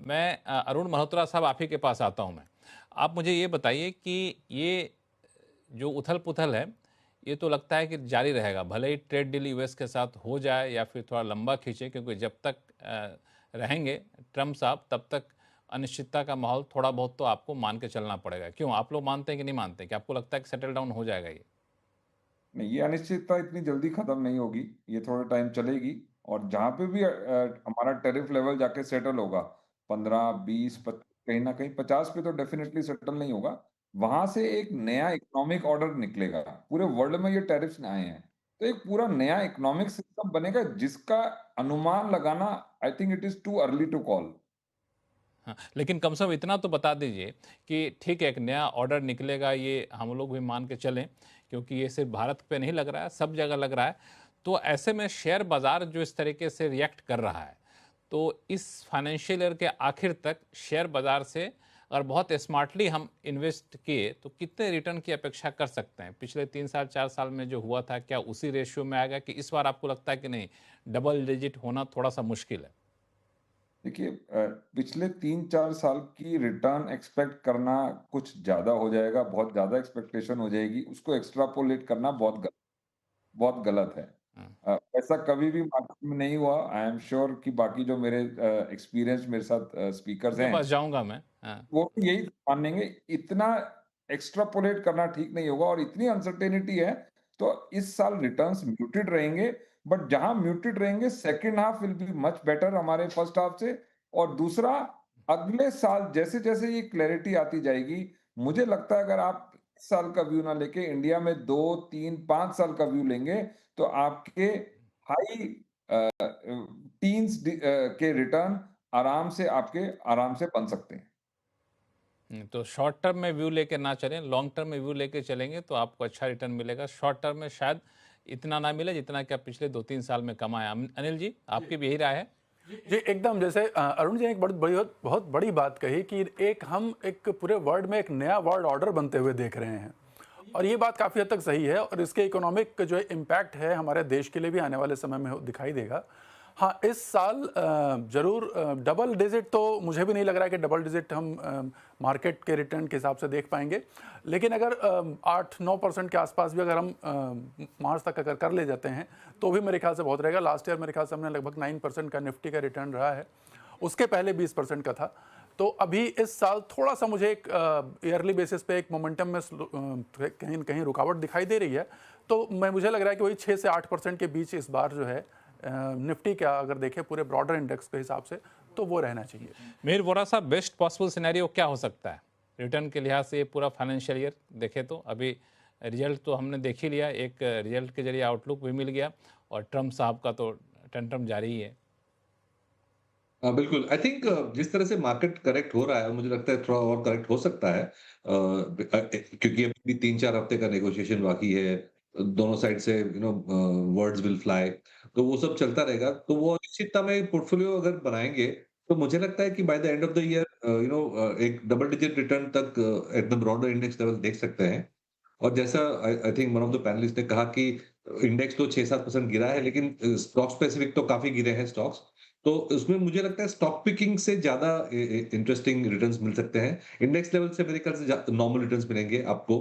मैं अरुण मल्होत्रा साहब आप ही के पास आता हूं मैं। आप मुझे ये बताइए कि ये जो उथल-पुथल है, ये तो लगता है कि जारी रहेगा। भले ही ट्रेड डील यूएस के साथ हो जाए या फिर थोड़ा लंबा खींचे, क्योंकि जब तक रहेंगे ट्रम्प साहब तब तक अनिश्चितता का माहौल थोड़ा बहुत तो आपको मान के चलना पड़ेगा। क्यों, आप लोग मानते हैं कि नहीं मानते? कि आपको लगता है कि सेटल डाउन हो जाएगा ये? नहीं, ये अनिश्चितता इतनी जल्दी खत्म नहीं होगी। ये थोड़ा टाइम चलेगी। और जहां पे भी हमारा टैरिफ लेवल जाके सेटल होगा, 15, 20, कहीं ना कहीं 50 पे तो डेफिनेटली सेटल नहीं होगा। वहां से एक नया इकोनॉमिक ऑर्डर निकलेगा। पूरे वर्ल्ड में ये टैरिफ्स आए हैं, तो एक पूरा नया इकोनॉमिक सिस्टम बनेगा जिसका अनुमान लगाना, I think it is too early to call. हाँ, लेकिन कम से कम इतना तो बता दीजिए कि ठीक है, एक नया ऑर्डर निकलेगा, ये हम लोग भी मान के चलें, क्योंकि ये सिर्फ भारत पे नहीं लग रहा है, सब जगह लग रहा है। तो ऐसे में शेयर बाजार जो इस तरीके से रिएक्ट कर रहा है, तो इस फाइनेंशियल ईयर के आखिर तक शेयर बाजार से अगर बहुत स्मार्टली हम इन्वेस्ट किए तो कितने रिटर्न की अपेक्षा कर सकते हैं? पिछले 3 साल 4 साल में जो हुआ था, क्या उसी रेशियो में आएगा कि इस बार आपको लगता है कि नहीं, डबल डिजिट होना थोड़ा सा मुश्किल है? देखिए, पिछले 3-4 साल की रिटर्न एक्सपेक्ट करना कुछ ज्यादा हो जाएगा, बहुत ज्यादा एक्सपेक्टेशन हो जाएगी। उसको एक्स्ट्रापोलेट करना बहुत गलत है। हाँ, ऐसा कभी भी मार्केट में नहीं हुआ। आई एम श्योर कि बाकी जो मेरे एक्सपीरियंस मेरे साथ स्पीकर्स उनके हैं, पास जाऊंगा मैं। हाँ। वो भी यही मानेंगे। इतना एक्स्ट्रापोलेट करना ठीक नहीं होगा और इतनी अनसर्टेनिटी है। तो इस साल रिटर्न्स म्यूटेड रहेंगे। बट जहां म्यूटेड रहेंगे, second half will be much better हमारे फर्स्ट हाफ से। और दूसरा, अगले साल जैसे जैसे ये क्लैरिटी आती जाएगी, मुझे लगता है अगर आप इस साल का व्यू ना लेके इंडिया में 2, 3, 5 साल का व्यू लेंगे, तो आपके हाई टीन्स के रिटर्न आराम से बन सकते हैं। तो शॉर्ट टर्म में व्यू लेके ना चलें, लॉन्ग टर्म में व्यू लेके चलेंगे तो आपको अच्छा रिटर्न मिलेगा। शॉर्ट टर्म में शायद इतना ना मिले जितना कि आप पिछले 2-3 साल में कमाया। अनिल जी, जी आपकी भी यही राय है? जी एकदम। जैसे अरुण जी ने एक बहुत बड़ी बात कही कि एक हम एक पूरे वर्ल्ड में एक नया वर्ल्ड ऑर्डर बनते हुए देख रहे हैं, और ये बात काफ़ी हद तक सही है, और इसके इकोनॉमिक जो इम्पैक्ट है हमारे देश के लिए भी आने वाले समय में दिखाई देगा। हाँ, इस साल ज़रूर डबल डिजिट तो मुझे भी नहीं लग रहा है कि डबल डिजिट हम मार्केट के रिटर्न के हिसाब से देख पाएंगे। लेकिन अगर 8-9% के आसपास भी अगर हम मार्च तक अगर कर ले जाते हैं तो भी मेरे ख्याल से बहुत रहेगा। लास्ट ईयर मेरे ख्याल से हमने लगभग 9% का निफ्टी का रिटर्न रहा है, उसके पहले 20% का था। तो अभी इस साल थोड़ा सा मुझे एक ईयरली बेसिस पे एक मोमेंटम में कहीं न कहीं रुकावट दिखाई दे रही है। तो मुझे लग रहा है कि वही 6 से 8% के बीच इस बार जो है निफ्टी का अगर देखें पूरे ब्रॉडर इंडेक्स के हिसाब से, तो वो रहना चाहिए। मेहर वोरा साहब, बेस्ट पॉसिबल सिनेरियो क्या हो सकता है रिटर्न के लिहाज से? ये पूरा फाइनेंशियल ईयर देखें तो अभी रिजल्ट तो हमने देख ही लिया, एक रिजल्ट के जरिए आउटलुक भी मिल गया, और ट्रम्प साहब का तो टेंट्रम जारी ही है। बिल्कुल, आई थिंक जिस तरह से मार्केट करेक्ट हो रहा है, मुझे लगता है थोड़ा और करेक्ट हो सकता है। क्योंकि अभी भी 3-4 हफ्ते का नेगोशिएशन बाकी है। दोनों साइड से वर्ड्स विल फ्लाई, तो वो सब चलता रहेगा। तो वो अनिश्चितता में पोर्टफोलियो अगर बनाएँगे, तो मुझे लगता है कि by the end of the year एक डबल डिजिट रिटर्न तक at the broader index level देख सकते हैं। और जैसा I I think one of the panelist ने कहा कि इंडेक्स तो 6-7% गिरा है, लेकिन स्टॉक स्पेसिफिक तो काफ़ी गिरे हैं स्टॉक्स। तो उसमें मुझे लगता है स्टॉक पिकिंग से ज़्यादा इंटरेस्टिंग रिटर्न्स मिल सकते हैं। इंडेक्स लेवल से मेरे ख्याल से नॉर्मल रिटर्न्स मिलेंगे आपको,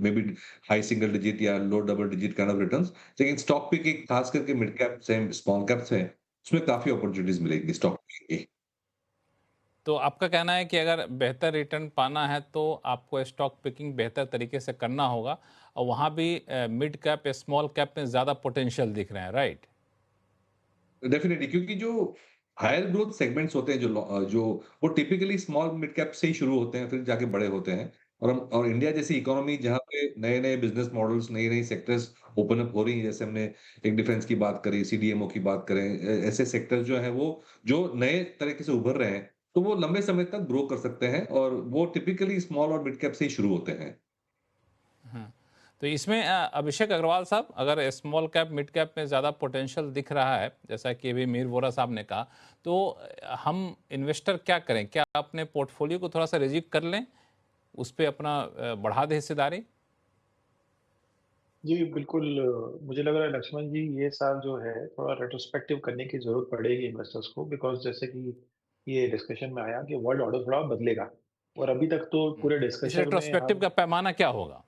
maybe high single digit या low double digit kind of returns. लेकिन स्टॉक पिकिंग खास करके मिड कैप्स हैं, स्मॉल कैप्स हैं, उसमें काफ़ी अपॉर्च्युनिटीज़ मिलेंगी स्टॉक पिकिंग की। तो आपका कहना है कि अगर बेहतर रिटर्न पाना है तो आपको स्टॉक पिकिंग बेहतर तरीके से करना होगा, और वहाँ भी मिड कैप या स्मॉल कैप में ज़्यादा पोटेंशियल दिख रहे हैं, राइट? डेफिनिटली, क्योंकि जो हायर ग्रोथ सेगमेंट्स होते हैं, जो वो टिपिकली स्मॉल मिड कैप से ही शुरू होते हैं, फिर जाके बड़े होते हैं। और इंडिया जैसी इकोनॉमी जहाँ पे नए-नए बिज़नेस मॉडल्स, नई-नई सेक्टर्स ओपन अप हो रही हैं, जैसे हमने एक डिफेंस की बात करी, सीडीएमओ की बात करें, ऐसे सेक्टर जो हैं वो जो नए तरीके से उभर रहे हैं, तो वो लंबे समय तक ग्रो कर सकते हैं, और वो टिपिकली स्मॉल और मिड कैप से ही शुरू होते हैं। हाँ, तो इसमें अभिषेक अग्रवाल साहब, अगर स्मॉल कैप मिड कैप में ज़्यादा पोटेंशियल दिख रहा है, जैसा कि अभी मीर वोरा साहब ने कहा, तो हम इन्वेस्टर क्या करें? क्या अपने पोर्टफोलियो को थोड़ा सा रिजिक कर लें, उस पे अपना बढ़ा दें हिस्सेदारी? जी, बिल्कुल। मुझे लग रहा है लक्ष्मण जी, ये साल जो है थोड़ा रेट्रोस्पेक्टिव करने की ज़रूरत पड़ेगी इन्वेस्टर्स को, बिकॉज़ जैसे कि ये डिस्कशन में आया कि वर्ल्ड ऑर्डर थोड़ा बदलेगा, और अभी तक तो पूरे इस डिस्कशन में रेट्रोस्पेक्टिव हम का पैमाना क्या होगा?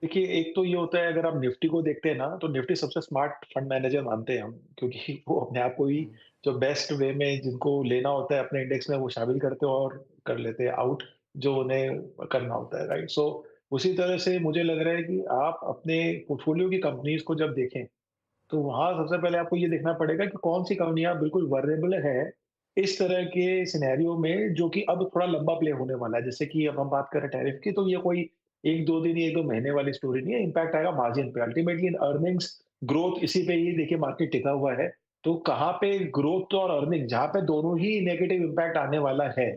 देखिए, एक तो ये होता है, अगर आप निफ्टी को देखते हैं ना, तो निफ्टी सबसे स्मार्ट फंड मैनेजर मानते हैं हम, क्योंकि वो अपने आप को ही हुँ, जो बेस्ट वे में जिनको लेना होता है अपने इंडेक्स में वो शामिल करते हैं और कर लेते हैं आउट जो उन्हें करना होता है, राइट? सो उसी तरह से मुझे लग रहा है कि आप अपने पोर्टफोलियो की कंपनीज को जब देखें, तो वहाँ सबसे पहले आपको ये देखना पड़ेगा कि कौन-सी कंपनियाँ बिल्कुल वल्नरेबल है, इस तरह के सिनेरियो में जो कि अब थोड़ा लंबा प्ले होने वाला है। जैसे कि अब हम बात करें टैरिफ की, तो ये कोई 1-2 दिन या 1-2 महीने वाली स्टोरी नहीं है, इम्पैक्ट आएगा मार्जिन पे। अल्टीमेटली अर्निंग्स ग्रोथ इसी पे ही देखिए मार्केट टिका हुआ है। तो कहाँ पे ग्रोथ और अर्निंग जहाँ पे दोनों ही नेगेटिव इम्पैक्ट आने वाला है,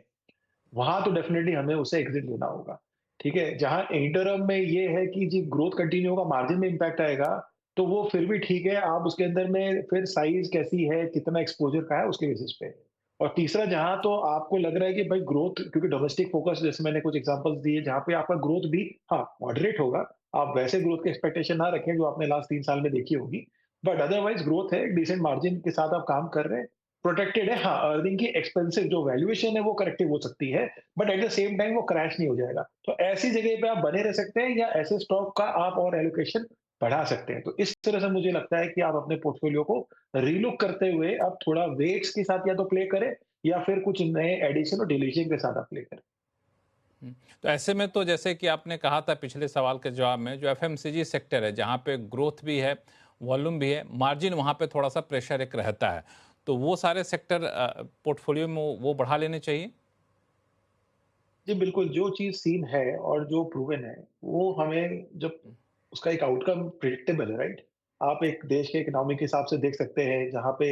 वहाँ तो डेफिनिटली हमें उसे एग्ज़िट लेना होगा, ठीक है? जहाँ इंटरम में ये है कि जी ग्रोथ कंटिन्यू होगा, मार्जिन में इम्पैक्ट आएगा, तो वो फिर भी ठीक है, आप उसके अंदर में फिर साइज़ कैसी है, कितना एक्सपोज़र का है, उसके बेसिस पे। और तीसरा जहाँ तो आपको लग रहा है कि भाई ग्रोथ, क्योंकि डोमेस्टिक फ़ोकस जैसे मैंने कुछ एग्ज़ाम्पल्स दिए, जहाँ पे आपका ग्रोथ भी हाँ, मॉडरेट होगा। आप वैसे ग्रोथ की एक्सपेक्टेशन ना रखें जो आपने लास्ट 3 साल में देखी होगी, बट अदरवाइज़ ग्रोथ है, एक डिसेंट मार्जिन के साथ आप काम कर रहे हैं, प्रोटेक्टेड है। हाँ, अर्निंग की एक्सपेंसिव जो वैल्यूएशन है वो करेक्टिव हो सकती है, but at the same time वो क्रैश नहीं हो जाएगा। तो ऐसी जगह पे आप बने रह सकते हैं या ऐसे स्टॉक का आप और एलोकेशन बढ़ा सकते हैं। तो इस तरह से मुझे लगता है कि आप अपने पोर्टफोलियो को रीलुक करते हुए आप थोड़ा वेट्स के साथ या तो प्ले करें या फिर कुछ नए एडिशन और डिलीशन के साथ आप प्ले करें। हुँ। तो ऐसे में तो जैसे कि आपने कहा था पिछले सवाल के जवाब में, जो एफएमसीजी सेक्टर है, जहाँ पे ग्रोथ भी है, वॉल्यूम भी है, मार्जिन वहाँ पे थोड़ा-सा प्रेशर एक रहता है। तो वो सारे सेक्टर पोर्टफोलियो में वो बढ़ा लेने चाहिए? जी, बिल्कुल, जो चीज़ सीन है और जो प्रूवन है, वो हमें जब उसका एक आउटकम प्रेडिक्टेबल है, राइट? आप एक देश के इकोनॉमी के हिसाब से देख सकते हैं, जहाँ पे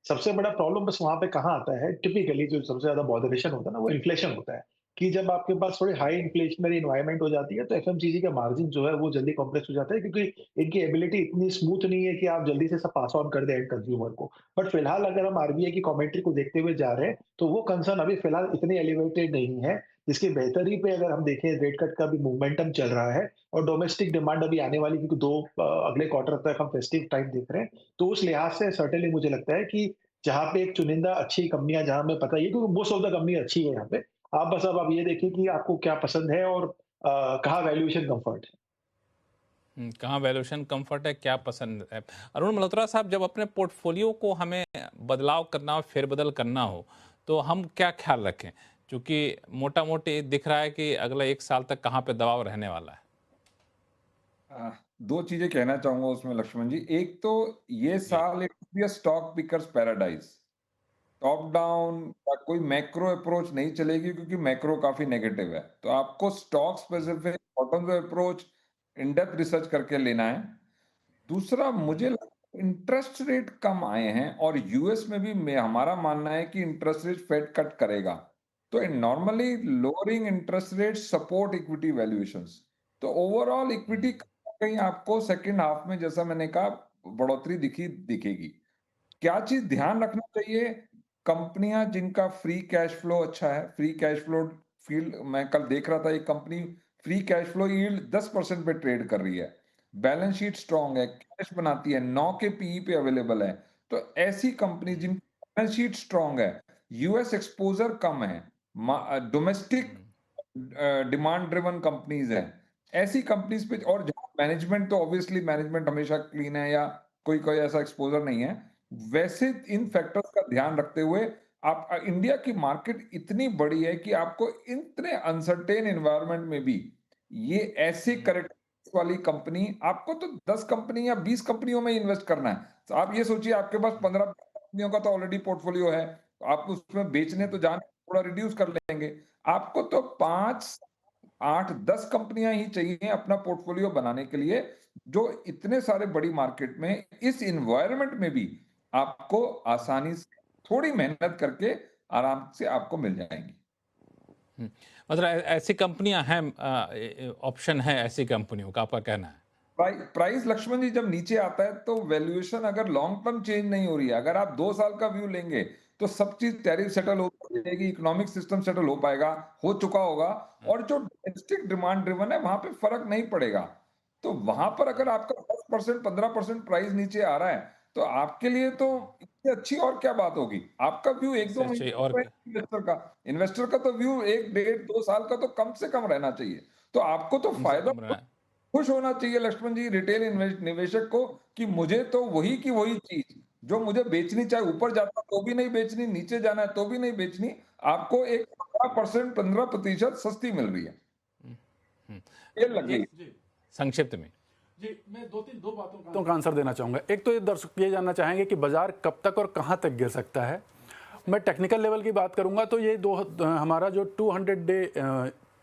सबसे बड़ा प्रॉब्लम बस वहाँ पे कहाँ आता है, टिपिकली जो सबसे ज़्यादा बॉदरेशन होता है ना, वो इन्फ्लेशन होता है, कि जब आपके पास थोड़ी हाई इन्फ्लेशनरी एनवायरनमेंट हो जाती है, तो एफएमसीजी का मार्जिन जो है, वो जल्दी कॉम्प्रेस हो जाता है, क्योंकि इनकी एबिलिटी इतनी स्मूथ नहीं है कि आप जल्दी से सब पास ऑन कर दें एंड कंज्यूमर को। बट फिलहाल अगर हम आरबीआई की कमेंट्री को देखते हुए जा रहे हैं, तो वो कंसर्न अभी फिलहाल इतने एलिवेटेड नहीं है। इसकी बेहतरी पे अगर हम देखें, रेट कट का भी मोमेंटम चल रहा है और डोमेस्टिक डिमांड अभी आने वाली, क्योंकि 2 अगले क्वार्टर तक हम फेस्टिव टाइम देख रहे हैं। तो उस लिहाज से सर्टेनली मुझे लगता है कि जहाँ पे एक चुनिंदा अच्छी कंपनियाँ, जहाँ हमें पता ही है क्योंकि मोस्ट ऑफ द कंपनी अच्छी है यहाँ पे। आप बस अब आप ये देखिए कि आपको क्या पसंद है और कहाँ वैल्यूएशन कम्फर्ट है। कहाँ वैल्यूएशन कम्फर्ट है, क्या पसंद है? अरुण मल्होत्रा साहब, जब अपने पोर्टफोलियो को हमें बदलाव करना हो, फेरबदल करना हो, तो हम क्या ख्याल रखें? चूँकि मोटा-मोटी दिख रहा है कि अगला 1 साल तक कहाँ पे दबाव रहने वाला है। 2 चीज़ें कहना चाहूँगा उसमें लक्ष्मण जी। एक तो ये जी। साल it will be a stock pickers paradise. Top down या कोई मैक्रो अप्रोच नहीं चलेगी क्योंकि मैक्रो काफ़ी नेगेटिव है। तो आपको stock specific bottom approach in depth research करके लेना है। दूसरा मुझे लगता है इंटरेस्ट रेट कम आए हैं और यूएस में भी हमारा मानना है कि इंटरेस्ट रेट फेड कट करेगा। तो normally lowering interest rate support equity valuations. तो ओवरऑल इक्विटी कहीं आपको सेकंड हाफ में जैसा मैंने कहा बढ़ोतरी दिखेगी। क्या चीज ध्यान रखना चाहिए? कंपनियां जिनका फ्री कैश फ्लो अच्छा है, फ्री कैश फ्लो फील्ड मैं कल देख रहा था, एक company free cash flow yield 10% पे ट्रेड कर रही है, बैलेंस शीट स्ट्रांग है, कैश बनाती है, 9 के पीई पे अवेलेबल है। तो ऐसी कंपनी जिनकी बैलेंस शीट स्ट्रांग है, यूएस एक्सपोजर कम है, डोमेस्टिक डिमांड ड्रिवन कंपनीज हैं, ऐसी कंपनीज पे, और जहां मैनेजमेंट तो ऑब्वियसली मैनेजमेंट हमेशा क्लीन है या कोई कोई ऐसा एक्सपोजर नहीं है, वैसे इन फैक्टर्स का ध्यान रखते हुए आप इंडिया की मार्केट इतनी बड़ी है कि आपको इतने अनसर्टेन एनवायरनमेंट में भी ये ऐसे करेक्ट वाली कंपनी, आपको तो 10 कंपनी या 20 कंपनियों में इन्वेस्ट करना है। तो आप ये सोचिए आपके पास 15 कंपनियों का तो ऑलरेडी पोर्टफोलियो है, तो आप उसमें बेचने तो जाने थोड़ा रिड्यूस कर लेंगे। आपको तो 5 8 10 कंपनियां ही चाहिए अपना पोर्टफोलियो बनाने के लिए, जो इतने सारे बड़ी मार्केट में इस इन्वायरमेंट में भी आपको आसानी से थोड़ी मेहनत करके आराम से आपको मिल जाएंगी। हुँ। मतलब ऐसी कंपनियाँ हैं, ऑप्शन है ऐसी कंपनियों का, आपका कहना है? प्राइस लक्ष्मण जी जब नीचे आता है तो वैल्यूएशन अगर लॉन्ग टर्म चेंज नहीं हो रही है, अगर आप 2 साल का व्यू लेंगे तो सब चीज टैरिफ सेटल हो जाएगी, इकोनॉमिक सिस्टम सेटल हो पाएगा, हो चुका होगा, हाँ। और जो डोमेस्टिक डिमांड ड्रिवन है वहां पे फर्क नहीं पड़ेगा। तो वहां पर अगर आपका 10% 15% प्राइस नीचे आ रहा है तो आपके लिए तो इससे अच्छी और क्या बात होगी? आपका व्यू 1-2 इससे अच्छी और महीने इन्वेस्टर का तो व्यू 1 डेढ़ 2 साल का तो कम से कम रहना चाहिए। तो आपको तो कम से फायदा कम रहा है। खुश होना चाहिए लक्ष्मण जी, रिटेल निवेशक को, कि मुझे तो वही की वही चीज जो मुझे बेचनी, चाहे ऊपर जाता तो भी नहीं बेचनी, नीचे जाना है तो भी नहीं बेचनी, आपको एक 15% सस्ती मिल रही है। हम्म, ये लगी। संक्षिप्त में जी, मैं दो बातों का आंसर देना चाहूँगा। एक तो ये दर्शक ये जानना चाहेंगे कि बाजार कब तक और कहाँ तक गिर सकता है। मैं टेक्निकल लेवल की बात करूँगा तो ये हमारा जो 200 डे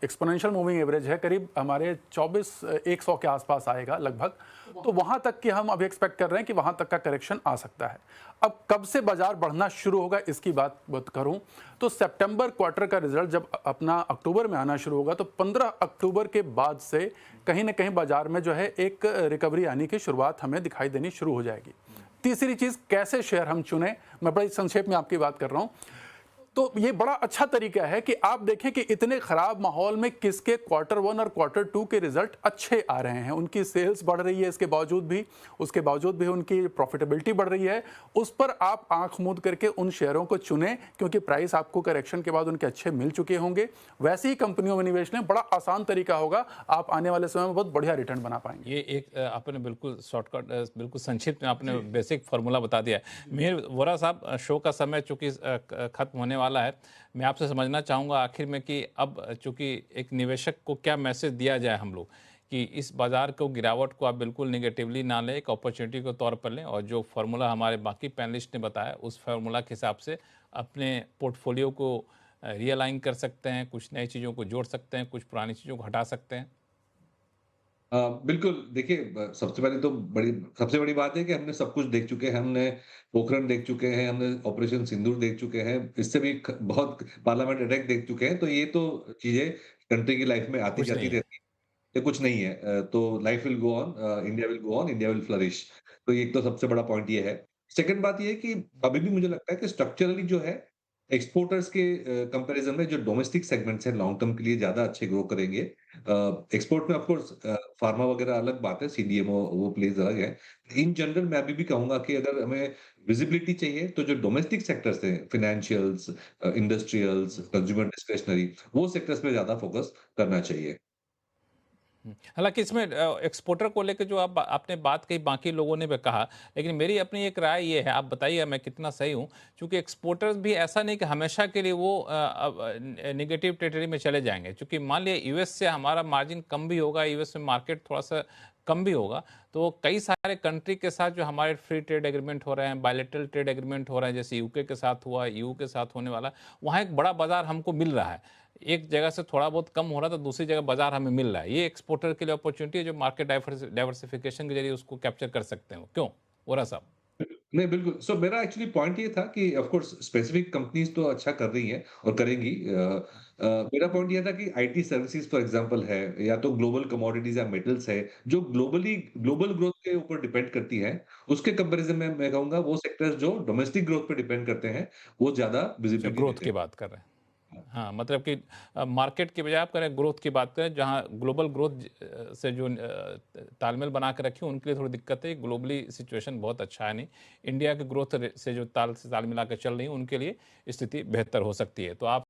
एक्सपोनेंशियल मूविंग एवरेज है, करीब हमारे 24,100 के आसपास आएगा लगभग। तो वहाँ तक की हम अभी एक्सपेक्ट कर रहे हैं कि वहाँ तक का करेक्शन आ सकता है। अब कब से बाजार बढ़ना शुरू होगा इसकी बात करूं तो सितंबर क्वार्टर का रिजल्ट जब अपना अक्टूबर में आना शुरू होगा तो 15 अक्टूबर के बाद से कहीं ना कहीं बाजार में जो है एक रिकवरी आने की शुरुआत हमें दिखाई देनी शुरू हो जाएगी। तीसरी चीज़, कैसे शेयर हम चुने, मैं बड़ी संक्षेप में आपकी बात कर रहा हूँ। तो ये बड़ा अच्छा तरीका है कि आप देखें कि इतने खराब माहौल में किसके क्वार्टर 1 और क्वार्टर 2 के रिजल्ट अच्छे आ रहे हैं, उनकी सेल्स बढ़ रही है, इसके बावजूद भी उनकी प्रॉफिटेबिलिटी बढ़ रही है। उस पर आप आंख मूंद करके उन शेयरों को चुनें क्योंकि प्राइस आपको करेक्शन के बाद उनके अच्छे मिल चुके होंगे। वैसे ही कंपनियों में निवेश लें, बड़ा आसान तरीका होगा, आप आने वाले समय में बहुत बढ़िया रिटर्न बना पाएंगे। ये एक आपने बिल्कुल शॉर्टकट, बिल्कुल संक्षिप्त में आपने बेसिक फार्मूला बता दिया है। मेहर वोरा साहब, शो का समय चूंकि खत्म होने वाला है, मैं आपसे समझना चाहूँगा आखिर में कि अब चूंकि एक निवेशक को क्या मैसेज दिया जाए हम लोग कि इस बाजार को, गिरावट को आप बिल्कुल निगेटिवली ना लें, एक अपॉर्चुनिटी के तौर पर लें, और जो फार्मूला हमारे बाकी पैनलिस्ट ने बताया उस फार्मूला के हिसाब से अपने पोर्टफोलियो को रियलाइन कर सकते हैं, कुछ नई चीज़ों को जोड़ सकते हैं, कुछ पुरानी चीज़ों को हटा सकते हैं। बिल्कुल, देखिए सबसे बड़ी बात है कि हमने सब कुछ देख चुके हैं, हमने पोखरण देख चुके हैं, हमने ऑपरेशन सिंदूर देख चुके हैं, इससे भी बहुत पार्लियामेंट अटैक देख चुके हैं, तो ये तो चीजें कंट्री की लाइफ में आती कुछ जाती नहीं है। रहती है। ये कुछ नहीं है, तो life will go on, India will go on, India will flourish. तो एक तो सबसे बड़ा पॉइंट ये है। सेकंड बात ये है कि अभी भी मुझे लगता है कि स्ट्रक्चरली जो है, एक्सपोर्टर्स के कंपैरिजन में जो डोमेस्टिक सेगमेंट्स हैं लॉन्ग टर्म के लिए ज्यादा अच्छे ग्रो करेंगे। एक्सपोर्ट में ऑफ कोर्स फार्मा वगैरह अलग बात है, सीडीएमओ वो प्लेस अलग है। इन जनरल मैं अभी भी कहूंगा कि अगर हमें विजिबिलिटी चाहिए तो जो डोमेस्टिक सेक्टर्स हैं, फाइनेंशियल्स, इंडस्ट्रियल्स, कंज्यूमर डिस्क्रिशनरी, वो सेक्टर्स पे ज्यादा फोकस करना चाहिए। हालांकि इसमें एक्सपोर्टर को लेकर जो आपने बात कही, बाकी लोगों ने भी कहा, लेकिन मेरी अपनी एक राय ये है, आप बताइए मैं कितना सही हूँ, क्योंकि एक्सपोर्टर्स भी ऐसा नहीं कि हमेशा के लिए वो निगेटिव टेरिटरी में चले जाएंगे। क्योंकि मान लिया यूएस से हमारा मार्जिन कम भी होगा, यूएस में मार्केट थोड़ा सा कम भी होगा, तो कई सारे कंट्री के साथ जो हमारे फ्री ट्रेड एग्रीमेंट हो रहे हैं, बायलैटरल ट्रेड एग्रीमेंट हो रहे हैं, जैसे यूके के साथ हुआ, यूके के साथ होने वाला, वहाँ एक बड़ा बाजार हमको मिल रहा है। एक जगह से थोड़ा बहुत कम हो रहा था, दूसरी जगह बाजार हमें मिल रहा है। ये एक्सपोर्टर के लिए अपॉर्चुनिटी है जो मार्केट डाइवर्सिफिकेशन के जरिए उसको कैप्चर कर सकते हो। क्यों वोरा साहब? नहीं, बिल्कुल। सो मेरा एक्चुअली पॉइंट ये था कि ऑफ कोर्स स्पेसिफिक कंपनीज तो अच्छा कर रही हैं और करेंगी। मेरा पॉइंट ये था कि आईटी सर्विसेज फॉर एग्जांपल है, या तो ग्लोबल कमोडिटीज या मेटल्स है, जो ग्लोबल ग्रोथ के ऊपर डिपेंड करती है, उसके कंपैरिजन में मैं कहूंगा वो सेक्टर्स जो डोमेस्टिक ग्रोथ पे डिपेंड करते हैं, वो ज्यादा अच्छा, विजिबिलिटी ग्रोथ देते की हैं। बात कर रहे हैं। हाँ, मतलब कि मार्केट की बजाय आप करें ग्रोथ की बात करें, जहाँ ग्लोबल ग्रोथ से जो तालमेल बना के रखी उनके लिए थोड़ी दिक्कत है। ग्लोबली सिचुएशन बहुत अच्छा है नहीं, इंडिया के ग्रोथ से जो ताल मिला कर चल रही है उनके लिए स्थिति बेहतर हो सकती है। तो आप